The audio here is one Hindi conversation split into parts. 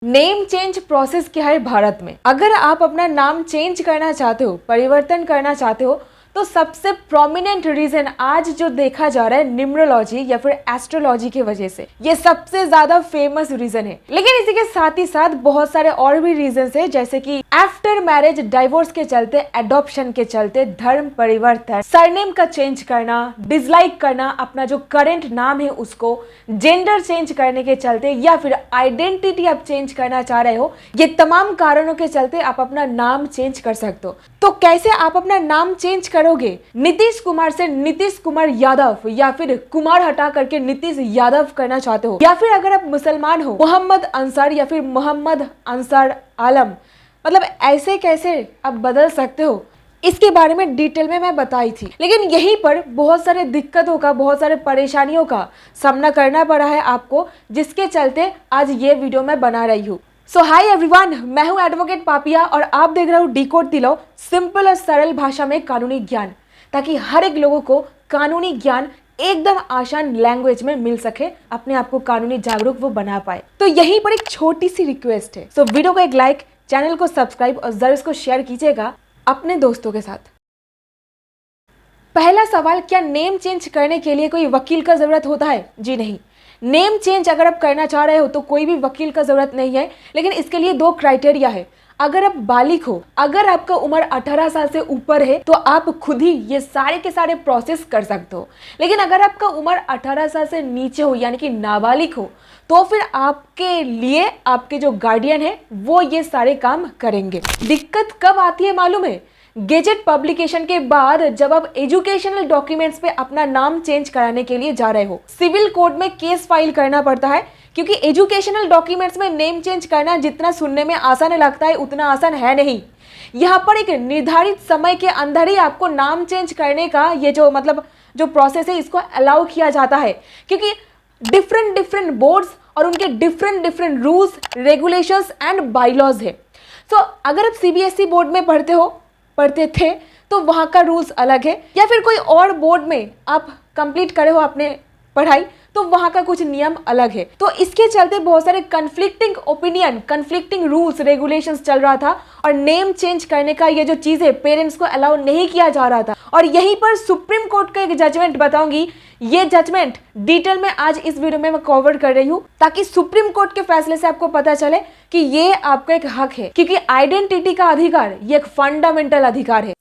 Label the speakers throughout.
Speaker 1: नेम चेंज प्रोसेस क्या है भारत में? अगर आप अपना नाम चेंज करना चाहते हो, परिवर्तन करना चाहते हो, तो सबसे प्रोमिनेंट रीजन आज जो देखा जा रहा है न्यूमरोलॉजी या फिर एस्ट्रोलॉजी की वजह से, ये सबसे ज्यादा फेमस रीजन है। लेकिन इसी के साथ ही साथ बहुत सारे और भी रीजन है, जैसे कि आफ्टर मैरिज डाइवोर्स के चलते, एडॉप्शन के चलते, धर्म परिवर्तन, सरनेम का चेंज करना, डिसलाइक करना, अपना जो करंट नाम है उसको जेंडर चेंज करने के चलते, या फिर आइडेंटिटी आप चेंज करना चाह रहे हो, ये तमाम कारणों के चलते आप अपना नाम चेंज कर सकते हो। तो कैसे आप अपना नाम चेंज करोगे? नीतीश कुमार से नीतीश कुमार यादव, या फिर कुमार हटा करके नीतीश यादव करना चाहते हो, या फिर अगर आप मुसलमान हो मोहम्मद अंसार या फिर मोहम्मद अंसार आलम, मतलब ऐसे कैसे आप बदल सकते हो, इसके बारे में डिटेल में मैं बताई थी। लेकिन यहीं पर बहुत सारे दिक्कतों का, बहुत सारे परेशानियों का सामना करना पड़ा है आपको, जिसके चलते आज ये वीडियो मैं बना रही हूँ। सो हाय एवरीवन, मैं हूं एडवोकेट पापिया और आप देख रहे हो डिकोड दिलाओ, सिंपल और सरल भाषा में कानूनी ज्ञान, ताकि हर एक लोगों को कानूनी ज्ञान एकदम आसान लैंग्वेज में मिल सके, अपने आप को कानूनी जागरूक वो बना पाए। तो यहीं पर एक छोटी सी रिक्वेस्ट है, सो वीडियो को एक लाइक, चैनल को सब्सक्राइब और जरूर इसको शेयर कीजिएगा अपने दोस्तों के साथ। पहला सवाल, क्या नेम चेंज करने के लिए कोई वकील का जरूरत होता है? जी नहीं। नेम चेंज अगर आप करना चाह रहे हो तो कोई भी वकील का जरूरत नहीं है, लेकिन इसके लिए दो क्राइटेरिया है। अगर आप बालिग हो, अगर आपका उम्र 18 साल से ऊपर है, तो आप खुद ही ये सारे के सारे प्रोसेस कर सकते हो। लेकिन अगर आपका उम्र 18 साल से नीचे हो, यानी कि नाबालिग हो, तो फिर आपके लिए आपके जो गार्डियन है वो ये सारे काम करेंगे। दिक्कत कब आती है मालूम है? गेजेट पब्लिकेशन के बाद जब आप एजुकेशनल डॉक्यूमेंट्स पे अपना नाम चेंज कराने के लिए जा रहे हो, सिविल कोर्ट में केस फाइल करना पड़ता है, क्योंकि एजुकेशनल डॉक्यूमेंट्स में नेम चेंज करना जितना सुनने में आसान लगता है उतना आसान है नहीं। यहाँ पर एक निर्धारित समय के अंदर ही आपको नाम चेंज करने का ये जो जो प्रोसेस है इसको अलाउ किया जाता है, क्योंकि डिफरेंट बोर्ड्स और उनके different rules, regulations and bylaws है। तो अगर आप सीबीएसई बोर्ड में पढ़ते थे तो वहाँ का रूल्स अलग है, या फिर कोई और बोर्ड में आप कंप्लीट करे हो अपने पढ़ाई तो वहाँ का कुछ नियम अलग है। तो इसके चलते बहुत सारे conflicting opinion, conflicting rules regulations चल रहा था, और नेम चेंज करने का ये जो चीज़ है पेरेंट्स को अलाउ नहीं किया जा रहा था। और यहीं पर सुप्रीम कोर्ट का एक जजमेंट बताऊंगी, ये जजमेंट डिटेल में आज इस वीडियो में मैं कवर कर रही हूँ, ताकि सुप्रीम कोर्ट के फैसले से आपको पता चले कि ये आपका एक हक है, क्योंकि आइडेंटिटी का अधिकार ये एक फंडामेंटल अधिकार है।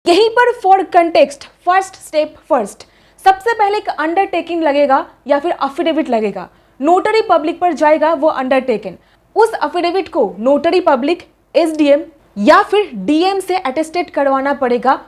Speaker 1: यहीं पर for context, first step first, सबसे पहले एक अंडरटेकिंग लगेगा या फिर अफिडेविट लगेगा, नोटरी पब्लिक पर जाएगा वो अंडरटेकन। उस अफिडेविट को नोटरी पब्लिक, एसडीएम या फिर डीएम से अटेस्टेड करवाना पड़ेगा।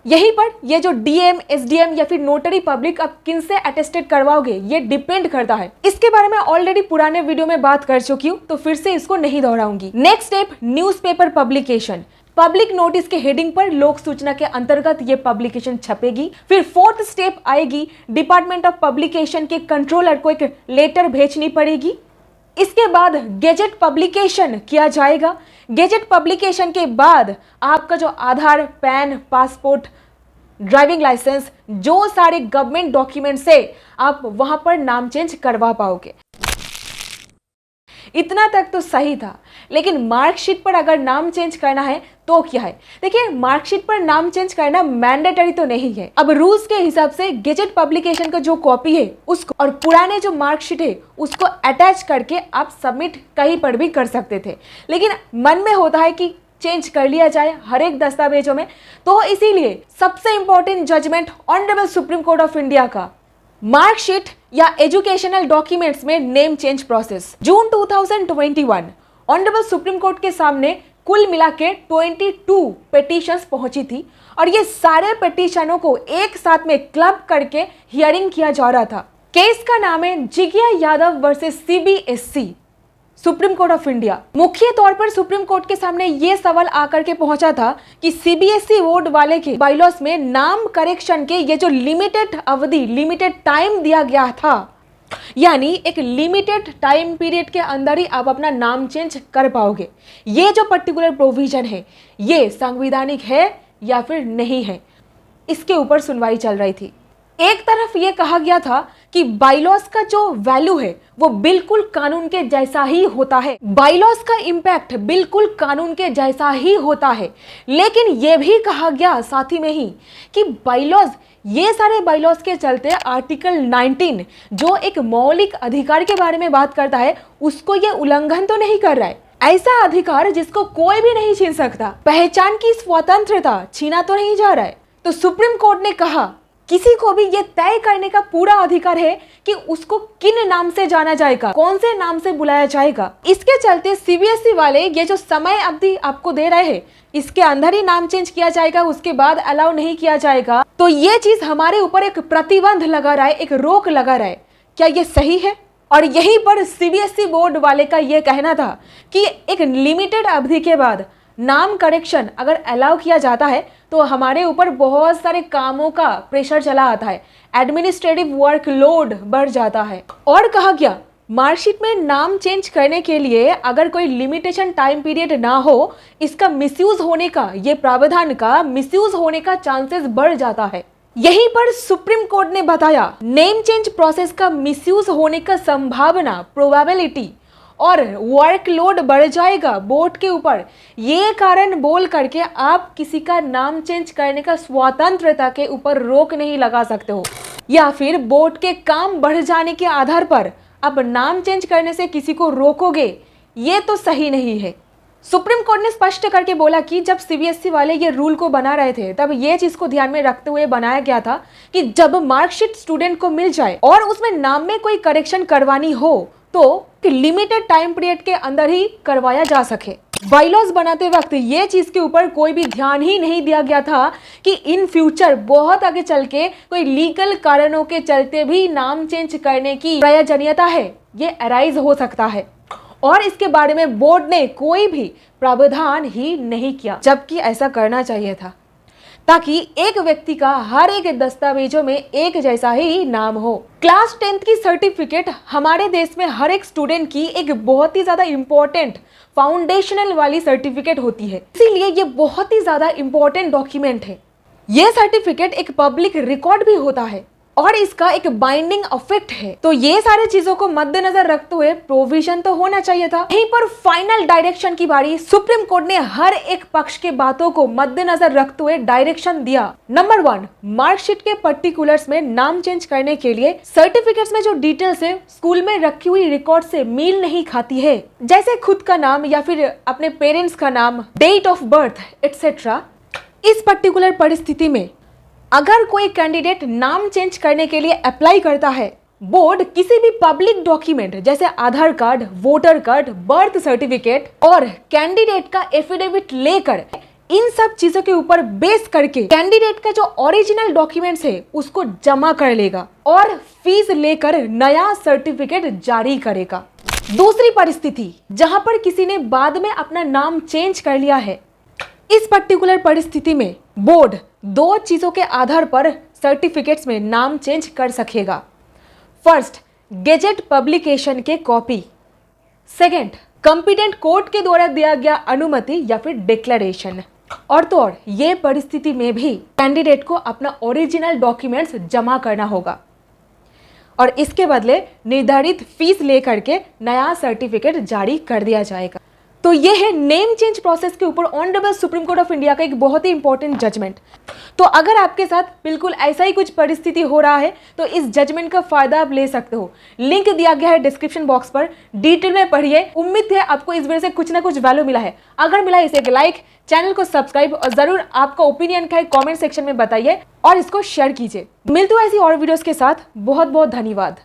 Speaker 1: यहीं पर ये जो डीएम, एसडीएम या फिर नोटरी पब्लिक आप किन से अटेस्टेड करवाओगे ये डिपेंड करता है। इसके बारे में ऑलरेडी पुराने वीडियो में बात कर चुकी हूँ, तो फिर से इसको नहीं दोहराऊंगी। Next step, newspaper publication. Public notice के हेडिंग पर लोक सूचना के अंतर्गत ये पब्लिकेशन छपेगी। फिर फोर्थ स्टेप आएगी, डिपार्टमेंट ऑफ पब्लिकेशन के कंट्रोलर को एक लेटर भेजनी पड़ेगी। इसके बाद गेजेट पब्लिकेशन किया जाएगा। गेजेट पब्लिकेशन के बाद आपका जो आधार, पैन, पासपोर्ट, ड्राइविंग लाइसेंस, जो सारे गवर्नमेंट डॉक्यूमेंट्स है, आप वहां पर नाम चेंज करवा पाओगे। इतना तक तो सही था, लेकिन मार्कशीट पर अगर नाम चेंज करना है तो क्या है? देखिए, मार्कशीट पर नाम चेंज करना मैंडेटरी तो नहीं है। अब रूल्स के हिसाब से गेजेट पब्लिकेशन का जो कॉपी है उसको और पुराने जो मार्कशीट है उसको अटैच करके आप सबमिट कहीं पर भी कर सकते थे, लेकिन मन में होता है कि चेंज कर लिया जाए हर एक दस्तावेजों में। तो इसीलिए सबसे important judgement honourable supreme court of India का, मार्कशीट या एजुकेशनल डॉक्यूमेंट्स में name change process, June 2021 honourable supreme court के सामने कुल मिला के 22 पिटीशंस पहुंची थी, और ये सारे पिटीशनों को एक साथ में क्लब करके हियरिंग किया जा रहा था। केस का नाम है Jigya Yadav versus CBSE, supreme court of India. मुख्य तौर पर सुप्रीम कोर्ट के सामने ये सवाल आकर के पहुंचा था कि सीबीएसई बोर्ड वाले के बाइलॉस में नाम करेक्शन के ये जो लिमिटेड अवधि, लिमिटेड टाइम दिया गया था, यानी एक लिमिटेड टाइम पीरियड के अंदर ही आप अपना नाम चेंज कर पाओगे, ये जो पर्टिकुलर प्रोविजन है ये संवैधानिक है या फिर नहीं है, इसके ऊपर सुनवाई चल रही थी। एक तरफ ये कहा गया था कि बाइलॉज का जो वैल्यू है वो बिल्कुल कानून के जैसा ही होता है, बाइलॉज का इंपैक्ट बिल्कुल कानून के जैसा ही होता है, लेकिन ये भी कहा गया साथ ही में ही कि बाइलॉज, ये सारे बाइलॉज के चलते आर्टिकल 19 जो एक मौलिक अधिकार के बारे में बात करता है उसको ये उल्लंघन तो नहीं कर रहा है। ऐसा अधिकार जिसको कोई भी नहीं छीन सकता, पहचान की स्वतंत्रता छीना तो नहीं जा रहा है। तो सुप्रीम कोर्ट ने कहा किसी को भी ये तय करने का पूरा अधिकार है कि उसको किन नाम से जाना जाएगा, कौन से नाम से बुलाया जाएगा। इसके चलते सीबीएसई वाले ये जो समय अवधि आपको दे रहे हैं इसके अंदर ही नाम चेंज किया जाएगा, उसके बाद अलाउ नहीं किया जाएगा, तो ये चीज हमारे ऊपर एक प्रतिबंध लगा रहा है, एक रोक लगा रहा है। क्या ये सही है? और यहीं पर सीबीएसई बोर्ड वाले का ये कहना था कि एक लिमिटेड अवधि के बाद नाम करेक्शन अगर अलाउ किया जाता है तो हमारे ऊपर बहुत सारे कामों का प्रेशर चला आता है, एडमिनिस्ट्रेटिव वर्कलोड बढ़ जाता है। और कहा गया मार्कशीट में नाम चेंज करने के लिए अगर कोई लिमिटेशन टाइम पीरियड ना हो, इसका मिसयूज होने का, ये प्रावधान का मिसयूज होने का चांसेस बढ़ जाता है। यहीं पर सुप्रीम कोर्ट ने बताया नेम चेंज प्रोसेस का मिसयूज होने का संभावना, प्रोबेबिलिटी और वर्कलोड बढ़ जाएगा बोर्ड के ऊपर, ये कारण बोल करके आप किसी का नाम चेंज करने का स्वतंत्रता के ऊपर रोक नहीं लगा सकते हो, या फिर बोर्ड के काम बढ़ जाने के आधार पर अब नाम चेंज करने से किसी को रोकोगे, ये तो सही नहीं है। सुप्रीम कोर्ट ने स्पष्ट करके बोला कि जब सीबीएसई वाले ये रूल को बना रहे थे तब ये चीज को ध्यान में रखते हुए बनाया गया था कि जब मार्कशीट स्टूडेंट को मिल जाए और उसमें नाम में कोई करेक्शन करवानी हो तो लिमिटेड टाइम पीरियड के अंदर ही करवाया जा सके। बाइलॉज बनाते वक्त ये चीज के ऊपर कोई भी ध्यान ही नहीं दिया गया था कि इन फ्यूचर बहुत आगे चल के कोई लीगल कारणों के चलते भी नाम चेंज करने की प्रयोजनीयता है, ये अराइज हो सकता है, और इसके बारे में बोर्ड ने कोई भी प्रावधान ही नहीं किया, जबकि ऐसा करना चाहिए था ताकि एक व्यक्ति का हर एक दस्तावेजों में एक जैसा ही नाम हो। क्लास 10th की सर्टिफिकेट हमारे देश में हर एक स्टूडेंट की एक बहुत ही ज्यादा इंपॉर्टेंट फाउंडेशनल वाली सर्टिफिकेट होती है, इसीलिए ये बहुत ही ज्यादा इंपॉर्टेंट डॉक्यूमेंट है। ये सर्टिफिकेट एक पब्लिक रिकॉर्ड भी होता है और इसका एक बाइंडिंग इफेक्ट है, तो ये सारे चीजों को मद्देनजर रखते हुए प्रोविजन तो होना चाहिए था। यहीं पर फाइनल डायरेक्शन की बारी सुप्रीम कोर्ट ने हर एक पक्ष के बातों को मद्देनजर रखते हुए डायरेक्शन दिया। नंबर 1, मार्कशीट के पर्टिकुलर्स में नाम चेंज करने के लिए सर्टिफिकेट्स में जो डिटेल्स है स्कूल में रखी हुई रिकॉर्ड से मेल नहीं खाती है, जैसे खुद का नाम या फिर अपने पेरेंट्स का नाम, डेट ऑफ बर्थ एक्सेट्रा। इस पर्टिकुलर परिस्थिति में अगर कोई कैंडिडेट नाम चेंज करने के लिए अप्लाई करता है, बोर्ड किसी भी पब्लिक डॉक्यूमेंट जैसे Aadhaar card, voter card, birth certificate और कैंडिडेट का एफिडेविट लेकर इन सब चीजों के ऊपर बेस करके कैंडिडेट का जो ओरिजिनल डॉक्यूमेंट्स है उसको जमा कर लेगा और फीस लेकर नया सर्टिफिकेट जारी करेगा। दूसरी परिस्थिति जहां पर किसी ने बाद में अपना नाम चेंज कर लिया है, इस पर्टिकुलर परिस्थिति में बोर्ड 2 चीजों के आधार पर सर्टिफिकेट्स में नाम चेंज कर सकेगा। फर्स्ट, गेजेट पब्लिकेशन के कॉपी। सेकंड, कॉम्पिटेंट कोर्ट के द्वारा दिया गया अनुमति या फिर डिक्लेरेशन। और तो और ये परिस्थिति में भी कैंडिडेट को अपना ओरिजिनल डॉक्यूमेंट्स जमा करना होगा और इसके बदले निर्धारित फीस लेकर के नया सर्टिफिकेट जारी कर दिया जाएगा। तो ये है नेम चेंज प्रोसेस के ऊपर honourable supreme court of India का एक बहुत ही इंपॉर्टेंट जजमेंट। तो अगर आपके साथ बिल्कुल ऐसा ही कुछ परिस्थिति हो रहा है तो इस जजमेंट का फायदा आप ले सकते हो। लिंक दिया गया है डिस्क्रिप्शन बॉक्स पर, डिटेल में पढ़िए। उम्मीद है आपको इस वीडियो से कुछ ना कुछ वैल्यू मिला है। अगर मिला इसे एक लाइक, चैनल को सब्सक्राइब और जरूर आपका ओपिनियन का कॉमेंट सेक्शन में बताइए और इसको शेयर कीजिए। मिलते हैं ऐसी और वीडियोस के साथ। बहुत बहुत धन्यवाद।